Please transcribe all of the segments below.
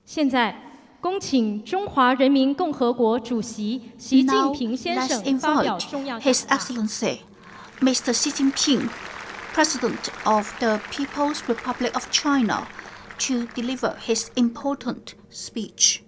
现在，恭请中华人民共和国主席习近平先生发表重要讲话。 His Excellency, Mr. Xi Jinping, President of the People's Republic of China, to deliver his important speech.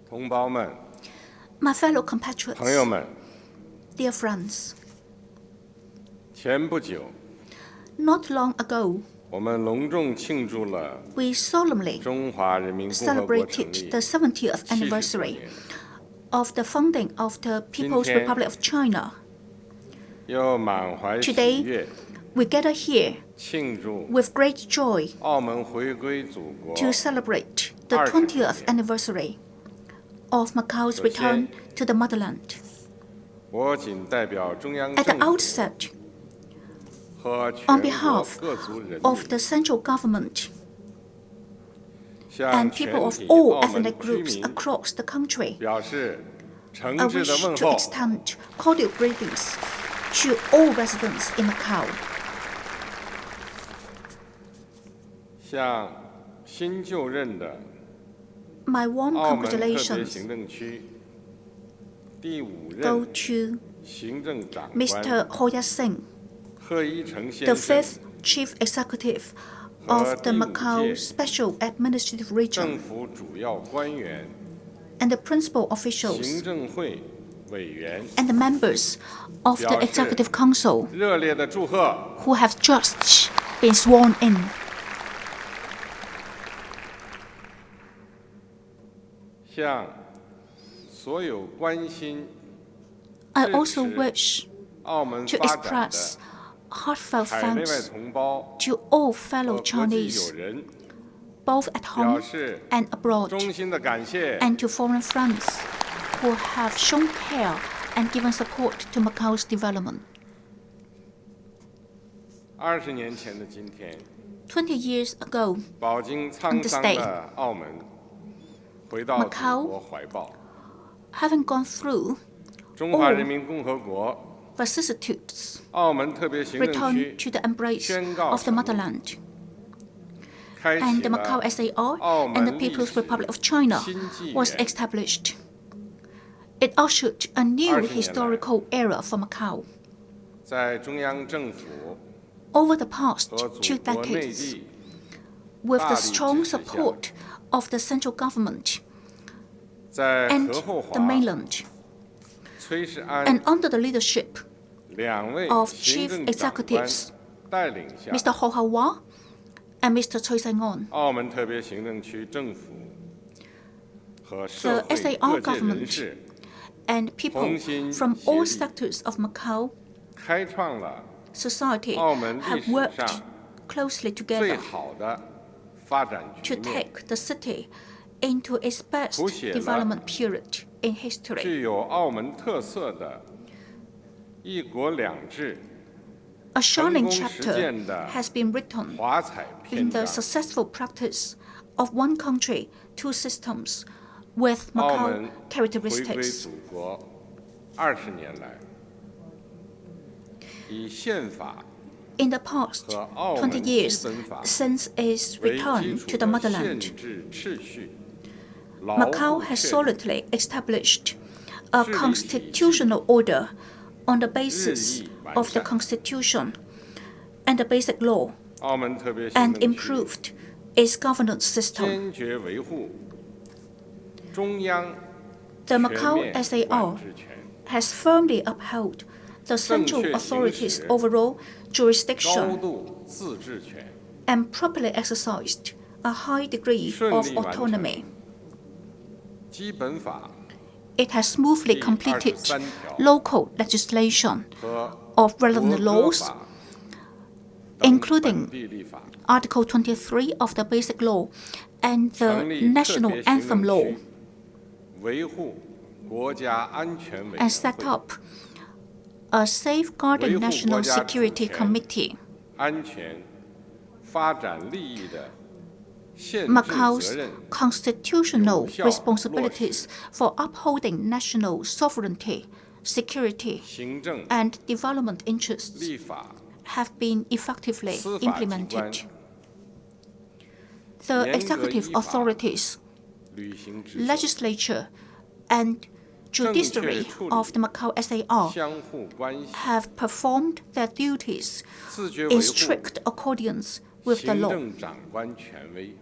同胞们 My fellow compatriots, 朋友们 dear friends, 前不久 not long ago, 我们隆重庆祝了 we solemnly 中华人民共和国成 celebrated 立 the 70th 70周 anniversary 年 of the founding of the People's 今天 Republic of China. 又满怀喜 Today, 悦 we gather here 庆祝 with great joy 澳门回归祖国 to celebrate the 20 20th anniversary of Macau's return to the motherland. 我仅代表中央 At the 政府 outset, 和全 on 国 behalf 各族人 of 民 the central government 向 and 全 people of 体 all 澳门 ethnic 居 groups 民 across the country, 表示 I 诚挚的 wish 问 to 候。 extend cordial greetings to all residents in Macau. 向新就任的 My warm 澳门特别 congratulations 行政区第5 go 任 to 行政长官 Mr. Hoya Singh, 贺一诚 the 先生 fifth chief executive of the Macao Special Administrative 政 Region, 府主要官员、 and the principal 行 officials 政会委员 and the members of the 表示 Executive Council 热烈的祝贺。 who have just been sworn in. 向所有关心 I also 支持 wish 澳门 to 发展 express 的 heartfelt 海内外 thanks 同胞 to all 和 fellow 国际 Chinese, 友人 both at 表 home 示 and abroad, 衷心的感谢。 and to foreign friends who have shown care and given support to Macau's development. 20年前的今天， 20 years ago, 饱经沧桑的澳门回到祖 Macau 国怀抱。 having gone through 中华人民共和国 vicissitudes, 澳门特别行政 returned 区 to the embrace 宣告 of the 成立 motherland, 开启 and the 了 Macau SAR 澳 and the 门历 People's 史 Republic of China 新纪 was 元。 established. It ushered a new 20年来 historical era for Macau. 在中央政府 Over the past 和 2祖国内 decades, 地 with 大 the 力 strong 支持下 support of the central government 在 and 河后 the 华、 mainland, 崔世安 and under the leadership 2位 of 行 chief 政长官 executives 带领下， Mr. Ho Hwa and Mr. Choi Sang-on, 澳门特别行政区政府和 the 社会 SAR 各界人 government 士 and people 同心 from all 协力 sectors of Macau 开创了 society 澳门历 have 史 worked 上 closely 最 together 好的发展 to 局面， take the city into its best 谱写了 development period in history. 具有澳门特色的一国两制 A shining 成功实 chapter 践的 has been written 华彩篇 in the 章。 successful practice of one country, two systems with 澳 Macau 门回归 characteristics. 祖国20年来，以宪法 In the past 和澳 20门基 years 本法 since its 为基 return 础 to the 的 motherland, 宪制秩序，牢 Macau 固 has 确立 solidly established a 治理体系 constitutional order on the 日 basis 益完 of the 善。 constitution and the basic law, 澳门特别行 and 政区 improved its governance system. 坚决维护中央 The 全 Macau 面管 SAR 治权， has firmly upheld the central 正确行使 authority's overall 高 jurisdiction 度自治权， and properly exercised a high degree 顺 of 利完成 autonomy. 基本法 It has smoothly 第 completed 23条 local legislation 和 of 国 relevant 歌 laws, 法等 including 本地立法， Article 23 of the Basic Law and 成 the 立特 National 别行政 Anthem Law, 区，维护国家安全委 and 员 set 会 up a Safeguarding 维护 National 国家主 Security 权 Committee, 安全、发展利益的宪制责 Macau's 任 constitutional 有效 responsibilities for upholding national sovereignty, security, 行政、 and development interests 立法、 have been effectively 司法机关 implemented. The 严格 executive 依法 authorities, 履行职责， legislature, and judiciary 正确处理 of the Macau SAR 相互关系， have performed their duties 自觉维 in 护 strict accordance with the 行 law. 政长官权威，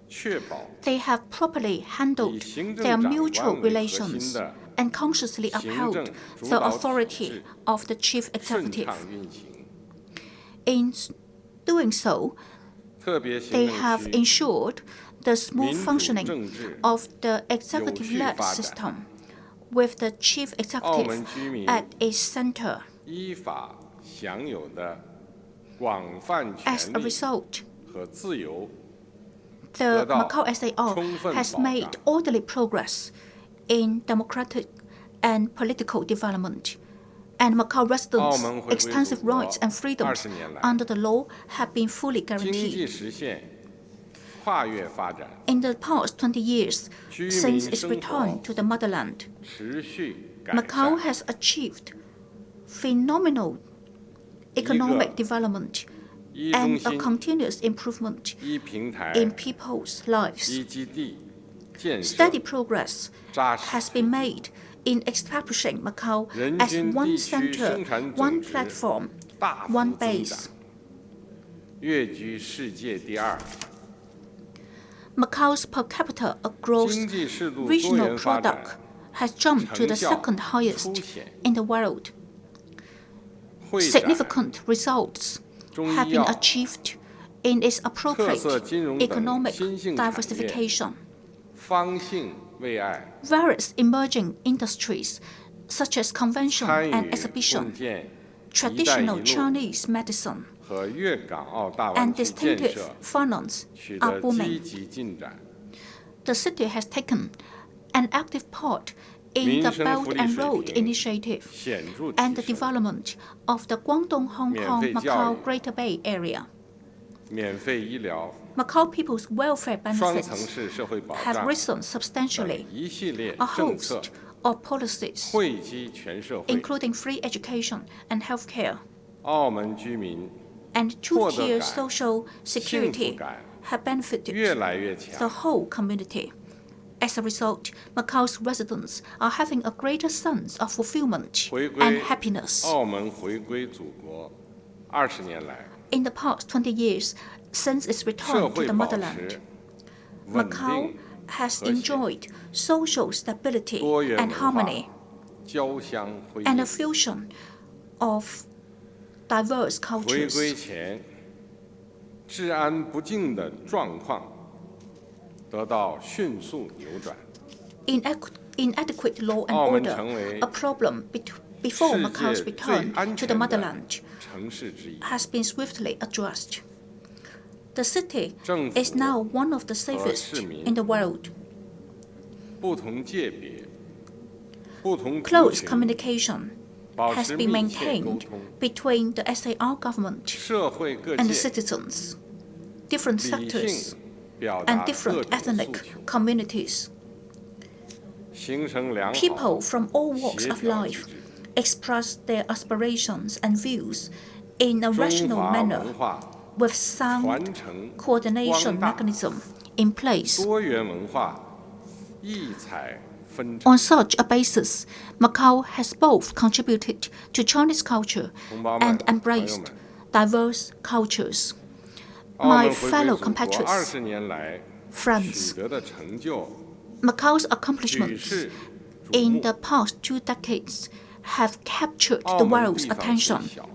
确保 They have properly 以 handled 行政 their 长 mutual 官为核 relations 心的 and consciously 行 upheld 政 the 主导体 authority 制 of the chief 顺 executive. 畅运行。 In doing so, 特别行 they 政 have 区 ensured the smooth 民主 functioning 政治 of the executive-led 有序发展。 system, with the chief 澳 executive 门居民 at its center. 依法享有的广泛 As 权 a 利 result, 和自由， the 得到 Macau SAR 充分 has 保障。 made orderly progress in democratic and political development, and Macau 澳 residents' 门回归 extensive 祖国 rights and freedoms 20年来， under the law have been fully 经济 guaranteed. 实现跨越发展， In the past 20 years, 居民 since its 生活 return to the motherland, 持续改 Macau 善， has achieved phenomenal economic development 一中 and a 心、 continuous improvement 一平台、 in people's lives. 一基地建设 Steady progress 扎实 has been made in establishing Macau 人 as 均 one 地区 center, 生产 one 总值 platform, 大幅 one 增 base. 长，跃居世界第二。 Macau's per capita gross 经济适度多 regional 元发 product 展， has jumped to the 成效 second highest 凸显。 in the world. 会展 Significant results 中 have 医 been 药 achieved in its 特 appropriate 色金融等 economic 新兴产业 diversification. 方兴未艾， Various emerging industries, such as convention 参 and 与 exhibition, 共建“一带一 traditional 路 Chinese medicine, ”和粤港澳大 and 湾区建 distinctive 设 finance 取 are 得积 booming. 极进展。 The city has taken an active part in 民 the 生 Belt 福利 and 水 Road 平 Initiative 显著 and 提 the 升， development of the Guangdong-Hong 免 Kong 费教 Macau 育 Greater Bay Area. 免费医疗、 Macau people's welfare 双层 benefits 式社会保 have 障 risen 等 substantially. 一系列 A 政策 host of policies, 惠及全社会。 including free education and healthcare, 澳门居民 and 获得 two-tier 感、 social 幸 security 福感 have benefited 越来越 the 强。 whole community. As a result, Macau's residents are having a greater sense of fulfillment 回 and 归 happiness. 澳门回归祖国20年来， In the past 20 years, since its 社 return to 会 the 保 motherland, 持稳 Macau 定、 has 和谐 enjoyed social stability 多元 and 文化 harmony 交相辉 and a 映。 fusion of diverse 回归 cultures. 前治安不敬的状况得到迅速扭转， Inadequate law and 澳门 order, 成为 a problem before 世 Macau's 界最 return 安 to 全 the 的 motherland, 城市之一。 has been swiftly addressed. The city 政 is 府 now one of the safest 市民 in the world. 不同界别、不同族 Close 群 communication 保 has 持 been 密切沟 maintained 通， between the SAR government 社会各 and the 界 citizens, different 理 sectors, 性表 and 达各 different 种诉 ethnic 求， communities. 形成良好 People from all walks 协 of 调机 life 制。 express their aspirations and views in a 中 rational 华 manner 文化 with sound 传承 coordination 光大 mechanism in place. 多元文化异彩纷呈。 On such a basis, Macau has both contributed to Chinese culture 同胞们 and 朋友 embraced 们 diverse cultures. 澳门 My 回归 fellow 祖国 compatriots, 20年来 friends, 取得的成就 Macau's 举 accomplishments 世瞩 in 目。 the past 2 decades have captured 澳 the 门 world's 地方虽 attention. 小，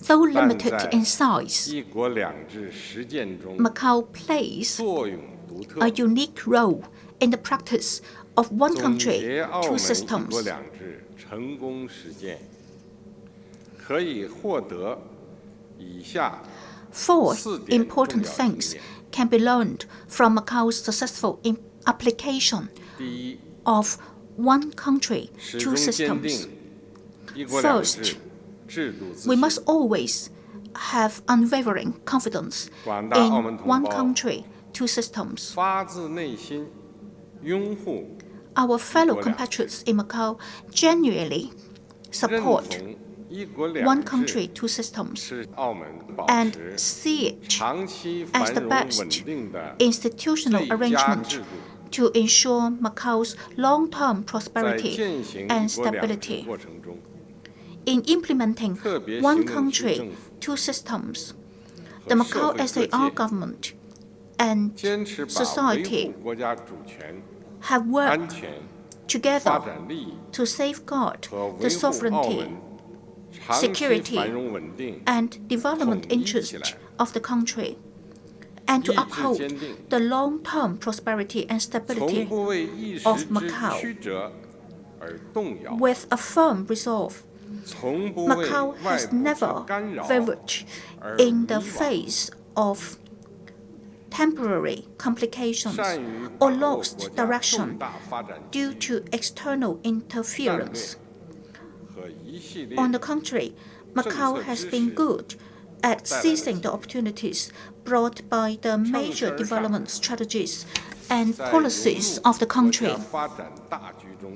Though 但 limited 在 in size, 一国两制实践中 Macau plays 作用独特 a。unique role in the practice of one 总 country, 结澳 two 门一国 systems. 两制成功实践，可以获得以下 Four 4点 important 重要 things 经验。 can be learned from Macau's successful application 第一， of one country, 始 two 终坚 systems. 定一国两 First, 制制度自 We 信， must always have unwavering confidence 广大澳门 in 同 one 胞 country, two systems. 发自内心拥护 Our fellow 一国两制 compatriots in Macau genuinely 认 support 同一国 one 两 country, 制 two systems, 是澳门保 and 持 see it 长期 as 繁 the 荣 best 稳定的 institutional 最佳 arrangement 制度， to ensure Macau's long-term 在 prosperity 践行 and 一国两制 stability. 过程中， In implementing 特别 one 行政区 country, 政府 two systems, 和 the 社 Macau 会各 SAR 界 government and 坚持把维 society 护国家主权、 have 安 worked 全、发 together 展利益 to safeguard 和 the 维护澳 sovereignty 门长期 security 繁荣稳定 and development 统一 interest 起来， of the country, and to 意志 uphold 坚定， the long-term prosperity and 从 stability 不为一 of 时之 Macau 曲折而动摇， with a firm resolve. 从不为 Macau 外 has 部之 never 干扰 wavered 而 in the 迷惘， face of temporary complications 善于 or 把握 lost 国家 direction 重大发展机 due 遇 to external 战略 interference. 和一系列 On the contrary, Macau has been good at seizing the opportunities brought by the major development strategies and 在融 policies 入 of the 国 country. 家发展大局中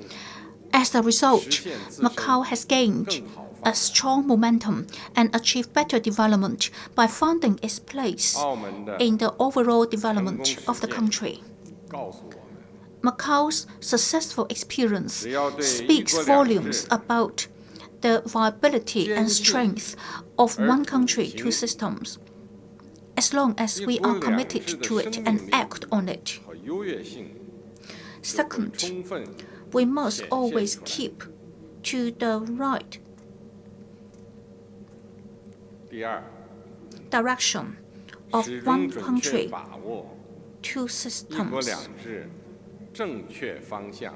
As a result, 实现自身 Macau has gained 更好发 a strong momentum and achieved better development by finding its place 澳门的 in the overall 成 development 功实 of the 践 country. 告诉我们， Macau's successful experience 只要对 speaks 一国两制 volumes about the viability 坚 and 信 strength of 而 one 笃 country, 行 two systems, as long as 一 we 国 are 两制 committed 的 to it 生 and 命力 act on it. 和优越性就会 Second, 充分 we must 显现 always 出来。 keep to the right 第二， direction of 始 one 终准确 country, 把握 two 一国 systems. 两制正确方向。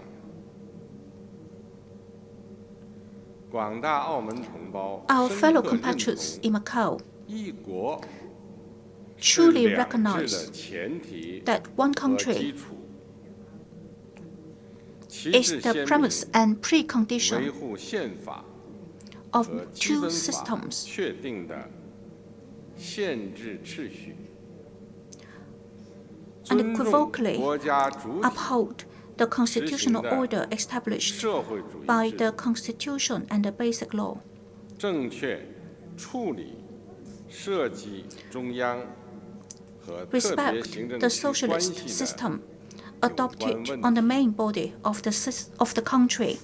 广大澳门同胞 Our 深 fellow 刻认 compatriots 同 in Macau 一国是 truly 两制的 recognize 前提 that one 和基 country 础，旗 is 帜 the 鲜 premise 明， and 维 precondition 护宪法 of 和基 two 本法 systems. 确定的宪制秩序，尊重 Unequivocally 国家主体 uphold the constitutional 执行的 order established 社会主 by 义制 the 度， Constitution and the Basic Law, 正确处理涉及中央和特别 respect 行政 the 区关 socialist 系的 system 有关 adopted 问 on the 题， main body of the country,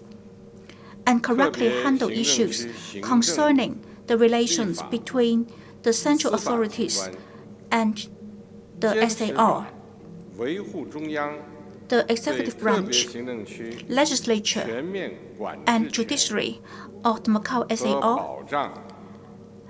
and 特 correctly 别 handle 行政 issues 区行政 concerning the relations 立法 between the central 司法机 authorities 关 and the 坚持 SAR, 把维护中央 the 对 executive 特别 branch, 行政区 legislature, 全面管 and 制权 judiciary of the Macau 和 SAR 保障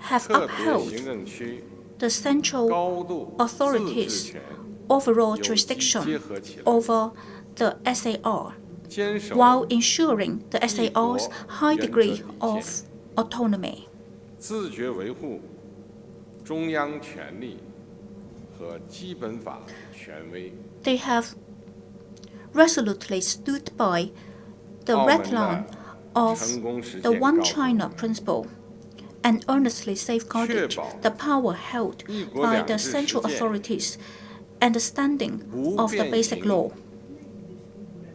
have 特别 upheld 行政区 the central 高度自治 authorities' 权， overall 有机结 jurisdiction 合起来， over the SAR, 坚守 while ensuring the SAR's high 一国 degree 原则底线。 of autonomy. 自觉维护中央权力和基本法权威。 They have resolutely stood by the 澳 red 门 line 的 of 成功实 the 践 One 告诉我 China 们， principle and earnestly safeguarded 确保 the power held 一国 by 两 the 制 central 实践 authorities and the standing 不 of the 变 Basic 形 Law.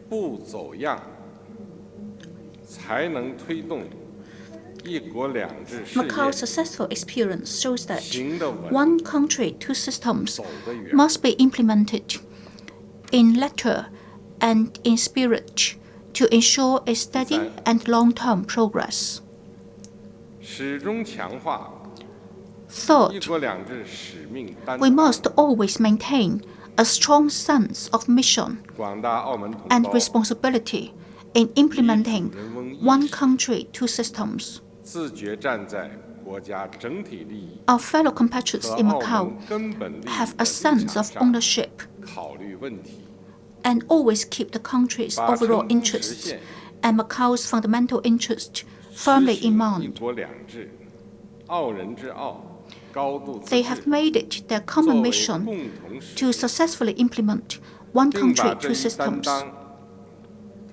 不走样，才能推动一国两制事 Macau's 业 successful experience shows that 行得稳， one country, two systems 走得远。 must be implemented in letter and in spirit to ensure a steady and long-term progress. 始终强化一 Third, 国两制使命担 we 当。 must always maintain a strong sense of mission 广大澳门同 and 胞 responsibility in implementing 人翁意 one 识 country, two systems. 自觉站在国家整体利益 Our fellow compatriots 和 in 澳 Macau 门根本利益 have 的 a 立 sense 场 of 上 ownership 考虑问题， and always keep the country's 把 overall 成功实 interests 现 and Macau's fundamental interest 实 firmly 行 in 一 mind. 国两制，澳人之澳，高度自 They 治 have made it their 作 common 为 mission 共同使 to 命， successfully implement one 并把 country, 这 two 一担 systems 当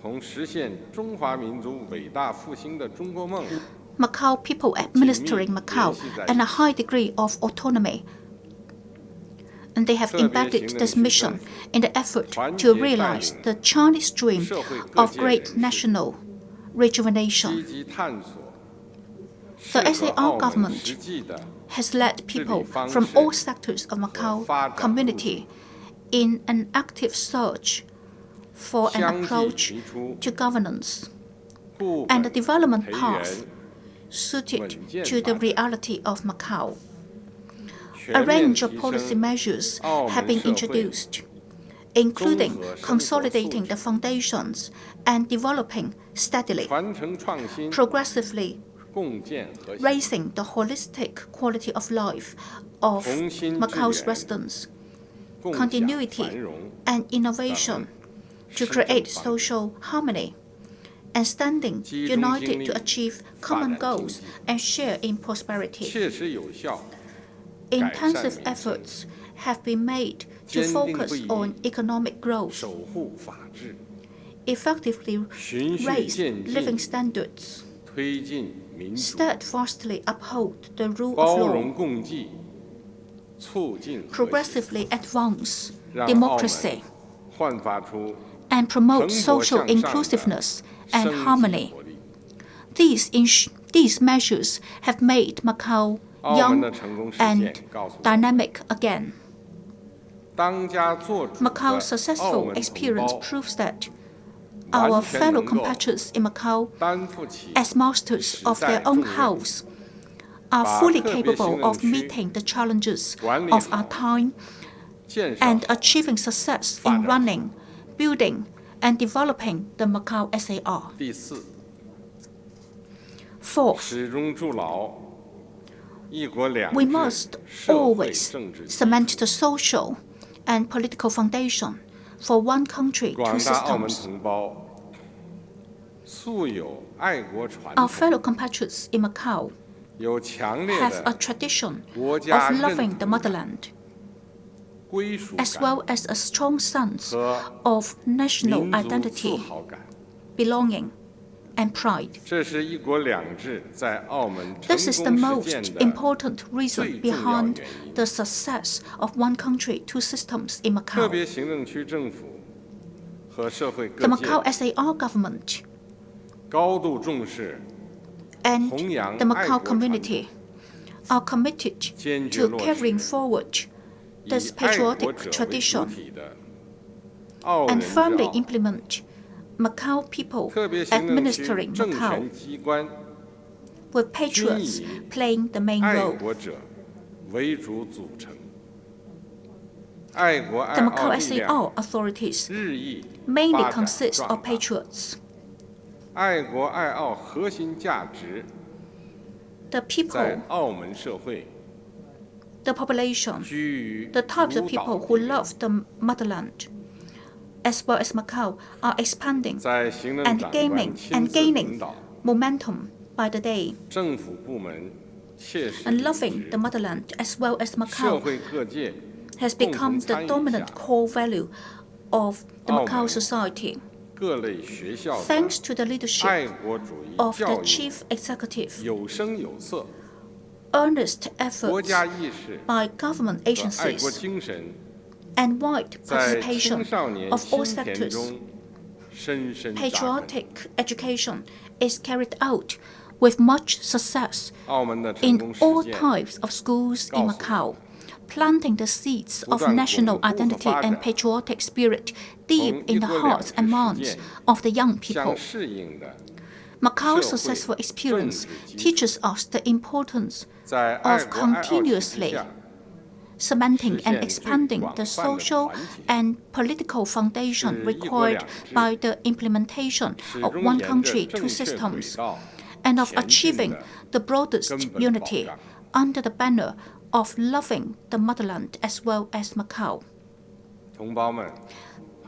同实现中华民族伟大复兴的中国梦 Macau people administering Macau and a high degree of autonomy. And they have embedded this mission in the effort to realize the Chinese dream of great national rejuvenation. The SAR government has led people from all sectors of Macau community in an active search for an approach to governance and a development path suited to the reality of Macau. A range of policy measures have been introduced, including consolidating the foundations and developing steadily, progressively raising the holistic quality of life of Macau's residents, continuity and innovation to create social harmony, and standing united to achieve common goals and share in prosperity. Intensive efforts have been made to focus on economic growth, effectively raise living standards, steadfastly uphold the rule of law, progressively advance democracy, and promote social inclusiveness and harmony. These measures have made Macau young and dynamic again. Macau's successful experience proves that our fellow compatriots in Macau, as masters of their own house, are fully capable of meeting the challenges of our time and achieving success in running, building, and developing the Macau SAR. Fourth, we must always cement the social and political foundation for one country, two systems. Our fellow compatriots in Macau have a tradition of loving the motherland, as well as a strong sense of national identity, belonging, and pride. This is the most important reason behind the success of one country, two systems in Macau. The Macau SAR government and the Macau community are committed to carrying forward this patriotic tradition and firmly implement Macau people administering Macau, with patriots playing the main role. The Macau SAR authorities mainly consist of patriots. The people, the population, the types of people who love the motherland, as well as Macau, are expanding and gaining momentum by the day. And loving the motherland as well as Macau has become the dominant core value of the Macau society. Thanks to the leadership of the chief executive, earnest efforts by government agencies, and wide participation of all sectors, patriotic education is carried out with much success in all types of schools in Macau, planting the seeds of national identity and patriotic spirit deep in the hearts and minds of the young people. Macau's successful experience teaches us the importance of continuously cementing and expanding the social and political foundation required by the implementation of one country, two systems, and of achieving the broadest unity under the banner of loving the motherland as well as Macau.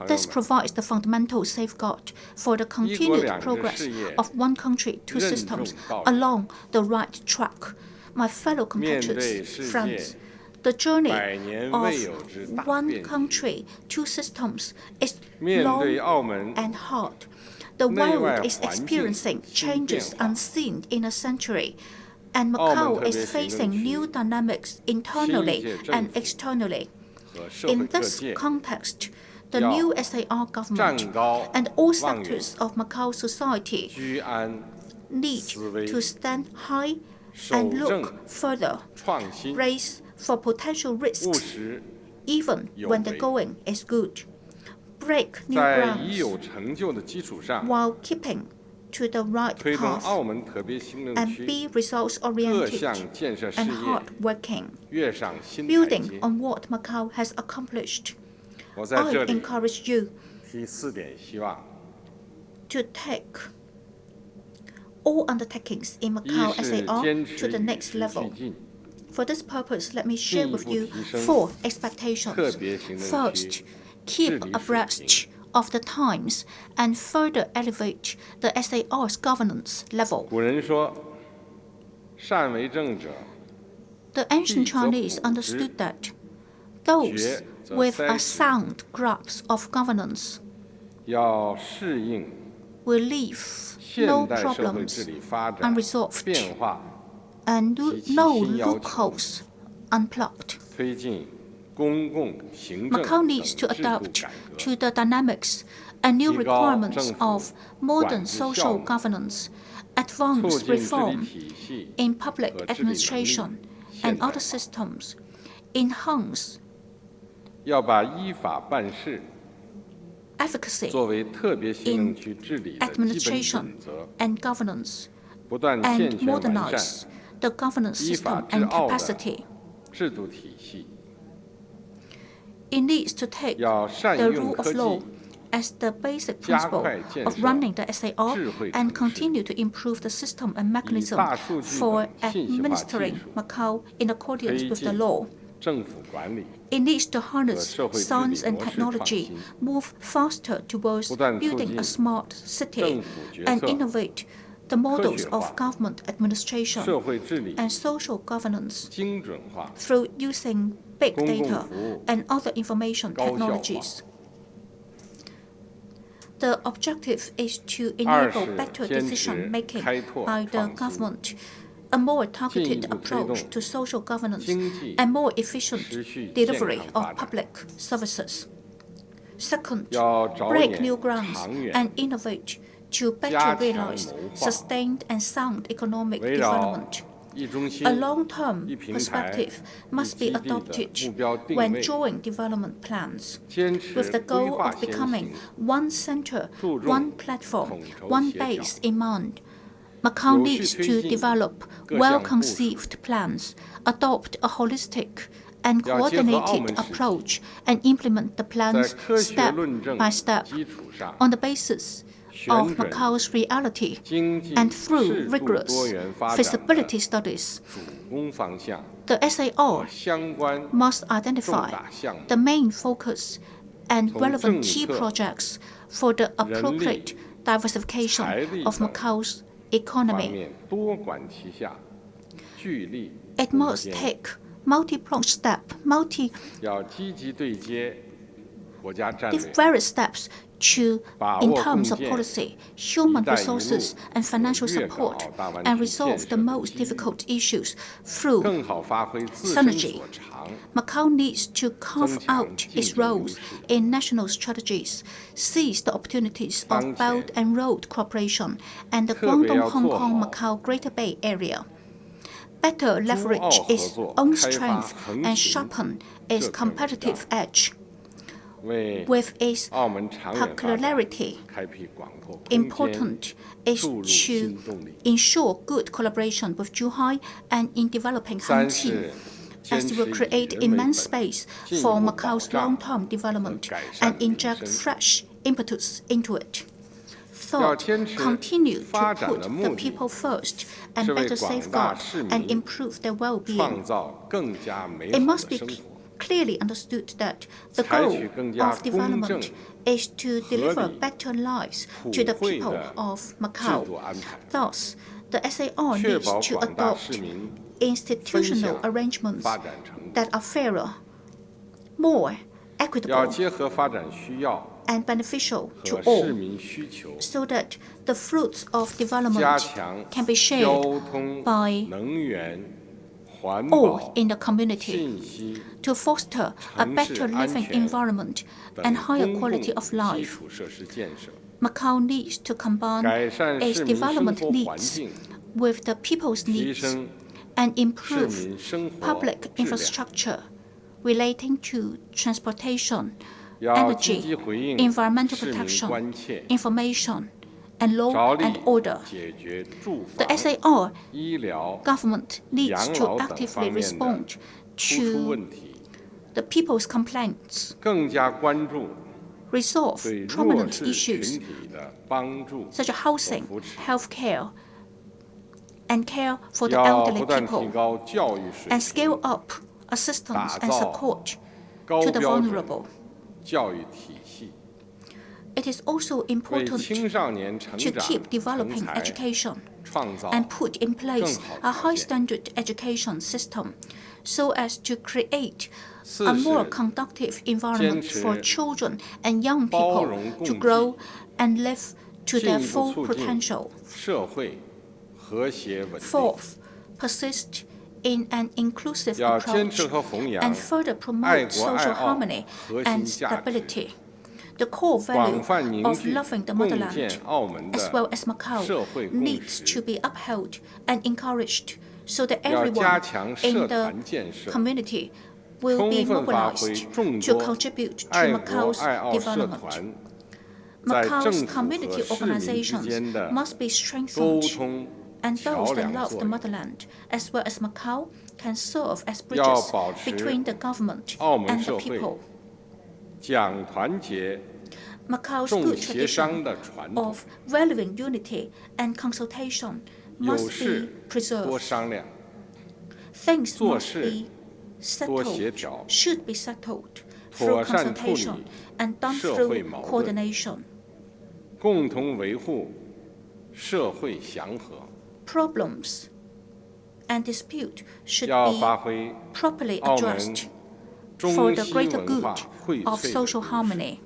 This provides the fundamental safeguard for the continued progress of one country, two systems along the right track. My fellow compatriots, friends, the journey of one country, two systems is long and hard. The world is experiencing changes unseen in a century, and Macau is facing new dynamics internally and externally. In this context, the new SAR government and all sectors of Macau society need to stand high and look further, brace for potential risks, even when the going is good, break new grounds while keeping to the right path, and be results-oriented and hard-working, building on what Macau has accomplished. I encourage you to take all undertakings in Macau SAR to the next level. For this purpose, let me share with you 4 expectations. First, keep abreast of the times and further elevate the SAR's governance level. The ancient Chinese understood that those with a sound grasp of governance will leave no problems unresolved and no loopholes unplugged. Macau needs to adapt to the dynamics and new requirements of modern social governance, advance reform in public administration and other systems, enhance efficacy in administration and governance, and modernize the governance system and capacity. It needs to take the rule of law as the basic principle of running the SAR and continue to improve the system and mechanism for administering Macau in accordance with the law. It needs to harness science and technology, move faster towards building a smart city, and innovate the models of government administration and social governance through using big data and other information technologies. The objective is to enable better decision-making by the government, a more targeted approach to social governance, and more efficient delivery of public services. Second, break new grounds and innovate to better realize sustained and sound economic development. A long-term perspective must be adopted when drawing development plans, with the goal of becoming one center, one platform, one base in mind. Macau needs to develop well-conceived plans, adopt a holistic and coordinated approach, and implement the plans step by step on the basis of Macau's reality and through rigorous feasibility studies. The SAR must identify the main focus and relevant key projects for the appropriate diversification of Macau's economy. It must take multi-pronged step, various steps in terms of policy, human resources, and financial support, and resolve the most difficult issues through synergy. Macau needs to carve out its roles in national strategies, seize the opportunities of Belt and Road cooperation and the Guangdong-Hong Kong-Macau Greater Bay Area, better leverage its own strength and sharpen its competitive edge. With its peculiarity, important is to ensure good collaboration with Zhuhai and in developing Hangqin, as it will create immense space for Macau's long-term development and inject fresh impetus into it. Third, continue to put the people first and better safeguard and improve their well-being. It must be clearly understood that the goal of development is to deliver better lives to the people of Macau. Thus, the SAR needs to adopt institutional arrangements that are fairer, more equitable 结合发展需要 and beneficial to 和 all, 市民需求， so that the fruits of 加 development 强 can be 交 shared 通、 by 能源、环 all 保、 in the community, 信息 to foster a 城市 better 安 living 全 environment 等 and higher 公共 quality of 基 life. 础设施建设， Macau needs to combine 改善 its 市民生 development 活环 needs 境， with the people's 提 needs 升 and 市 improve 民生活 public 质量。 infrastructure relating to transportation, 要积极 energy, 回应 environmental 市民 protection, 关切， information, and law 着力 and order. 解决住 The 房、 SAR 医疗、 government needs 养 to 老等 actively 方面的 respond 突出 to 问题， the people's complaints, 更加关注 resolve 对弱 prominent 势 issues 群体的帮助 such as housing, 和扶持， healthcare, and care for the 要 elderly 不断提 people, 高教育水 and 平， scale up assistance and 打造 support 高 to the 标准 vulnerable. 教育体系， It is also 为 important 青少年成 to 长 keep 成 developing 才 education 创造 and put in place 更好 a 条 high 件。 standard education system so as to create 四 a more 是 conducive environment 坚持 for children and young 包 people 容共 to 济 grow and live to 进 their 一步 full 促进 potential. 社会和谐稳定。 Fourth, persist in an inclusive 要坚 approach 持和弘扬 and further 爱 promote 国爱 social 澳 harmony 核 and 心价值， stability. The core 广 value 泛凝 of 聚 loving the 共 motherland 建澳门 as 的 well as Macau 社会共 needs to 识， be upheld and encouraged so that 要加 everyone 强 in 社 the 团建设， community will 充 be 分发挥 mobilized 众 to 多 contribute to 爱国 Macau's 爱澳社 development. 团在政 Macau's 府 community 和市民之 organizations 间的 must be 沟 strengthened, 通 and 桥 those that 梁 love 作 the 用， motherland as well as Macau can serve as 要 bridges 保持 between the government 澳门 and the 社会 people. 讲团结、 Macau's 重 good 协商 tradition 的传统， of valuing unity and consultation 有 must 事 be 多 preserved. 商量， Things 做 must 事 be 多协 settled, 调， should be settled 妥 through 善处理 consultation and done 社会 through 矛盾， coordination. 共同维护社会祥和， Problems and dispute should 要 be 发挥 properly 澳门 addressed 中 for the 西 greater 文化 good 荟 of 萃的 social 优势， harmony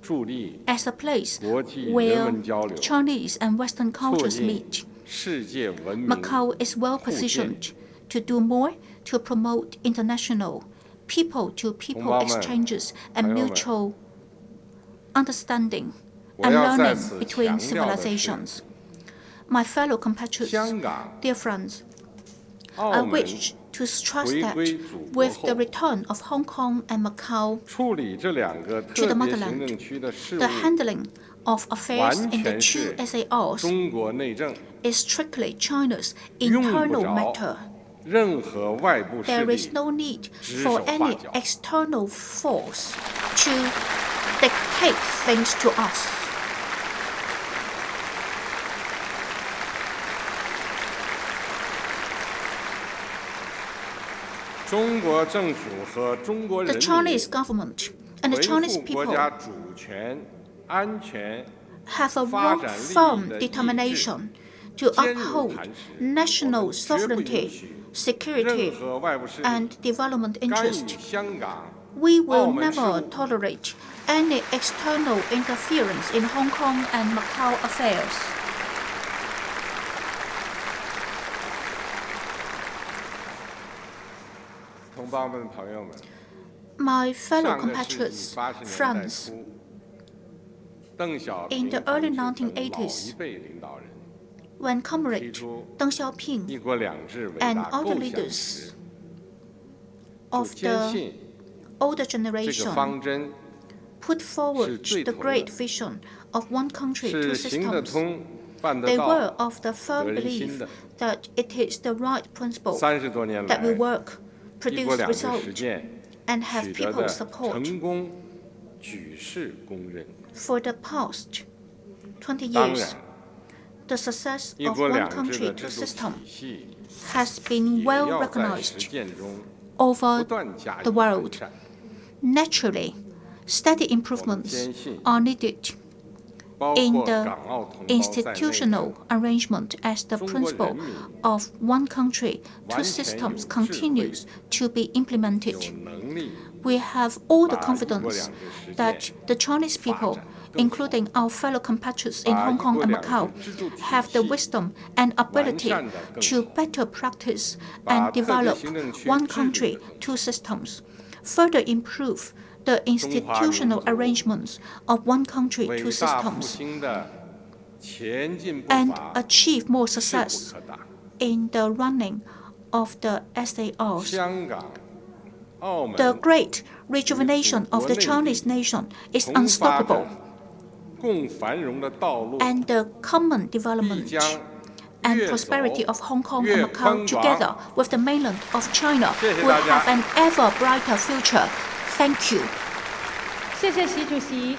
助力 as a place 国际人 where 文交流， Chinese and Western 促 cultures 进 meet. 世界文明 Macau is well 互鉴。 positioned to do more to promote international people-to-people 同胞们， exchanges and 朋友们， mutual understanding 我 and 要在 learning 此 between 强调的是， civilizations. My fellow compatriots, 香港、 dear friends, 澳 I 门 wish to stress 回 that 归祖国 with the 后， return of Hong Kong and Macau 处理这两个 to 特 the 别行 motherland, 政区的事 the 务， handling of affairs 完 in the 全 two 是 SARs 中国内政， is strictly China's 用不 internal 着 matter. 任何外部势 There 力 is no need 指 for 手画 any 脚。 external force to dictate things to us. 中国政府和中国 The 人民 Chinese government and the 维 Chinese 护国 people 家主权、安全、 have a 发 real 展利益 firm 的意志 determination to 坚如 uphold 磐石， national 我们绝不允 sovereignty, 许 security, 任何外部势力 and development 干 interest. 预香港、 We will 澳门事 never 务。 tolerate any external interference in Hong Kong and Macau affairs. 同胞们、朋友们， My fellow 上个世纪 compatriots, 80年代 friends, 初，邓小 in 平 the 同 early 志等老 1980s, 一辈领导人 when 提 Comrade 出 Deng Xiaoping 一国两制伟 and 大 other 构想 leaders 时，就 of 坚 the 信 older 这个 generation 方针 put forward 是对 the 头的。 great vision of one country, 是 two 行得 systems. 通、办得 They were 到、 of the 得 firm 人心 belief 的。 that it is the right principle 30多年 that 来 will，work, 一国 produce 两制实 result, 践 and have 取得 people's 的 support. 成功，举世公认。 For the past 20当 years, 然， the success 一 of 国 one 两制 country, 的 two 制度 system 体系 has been 也 well 要在 recognized 实践中 over 不断加以 the 完 world. 善。 Naturally, steady 我们 improvements 坚信， are needed 包 in 括 the 港澳同胞在内 institutional 的 arrangement as the 中国 principle 人民 of one country, two 完全有 systems 智慧， continues to be 有 implemented. 能力、we have all the confidence that the Chinese people, including our fellow compatriots in Hong Kong and Macau, have the wisdom and ability to better practice and develop one country, two systems, further improve the institutional arrangements of one country, two systems, and achieve more success in the running of the SARs. The great rejuvenation of the Chinese nation is unstoppable, and the common development and prosperity of Hong Kong and Macau, together with the mainland of China, will have an ever brighter future. Thank you. 谢谢习主席。